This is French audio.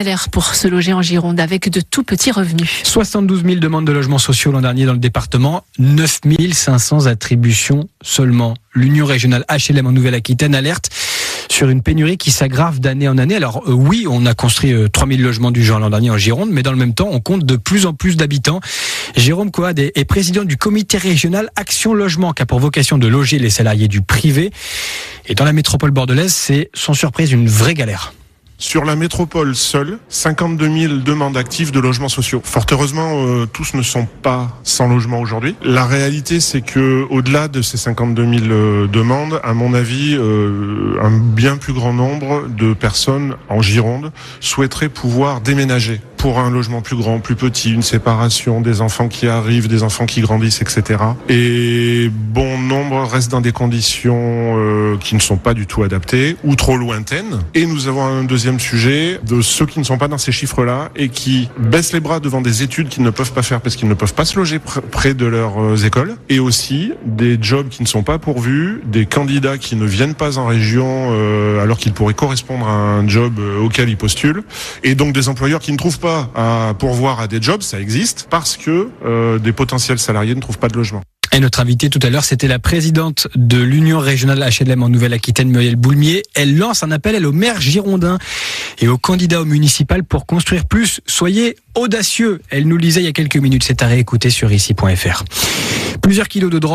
L'air pour se loger en Gironde avec de tout petits revenus. 72 000 demandes de logements sociaux l'an dernier dans le département, 9 500 attributions seulement. L'Union régionale HLM en Nouvelle-Aquitaine alerte sur une pénurie qui s'aggrave d'année en année. Alors oui, on a construit 3 000 logements du genre l'an dernier en Gironde, mais dans le même temps, on compte de plus en plus d'habitants. Jérôme Coad est président du comité régional Action Logement, qui a pour vocation de loger les salariés du privé. Et dans la métropole bordelaise, c'est sans surprise une vraie galère. Sur la métropole seule, 52 000 demandes actives de logements sociaux. Fort heureusement, tous ne sont pas sans logement aujourd'hui. La réalité, c'est que au-delà de ces 52 000 demandes, à mon avis, un bien plus grand nombre de personnes en Gironde souhaiteraient pouvoir déménager pour un logement plus grand, plus petit, une séparation, des enfants qui arrivent, des enfants qui grandissent, etc. Et bon nombre restent dans des conditions qui ne sont pas du tout adaptées ou trop lointaines. Et nous avons un deuxième sujet de ceux qui ne sont pas dans ces chiffres-là et qui baissent les bras devant des études qu'ils ne peuvent pas faire parce qu'ils ne peuvent pas se loger près de leurs écoles, et aussi des jobs qui ne sont pas pourvus, des candidats qui ne viennent pas en région alors qu'ils pourraient correspondre à un job auquel ils postulent, et donc des employeurs qui ne trouvent pas à pourvoir à des jobs, ça existe, parce que des potentiels salariés ne trouvent pas de logement. Et notre invitée tout à l'heure, c'était la présidente de l'Union régionale HLM en Nouvelle-Aquitaine, Muriel Boulmier. Elle lance un appel aux maires girondins et aux candidats au municipal pour construire plus. Soyez audacieux. Elle nous le disait il y a quelques minutes. C'est à réécouter sur ici.fr. Plusieurs kilos de drogue.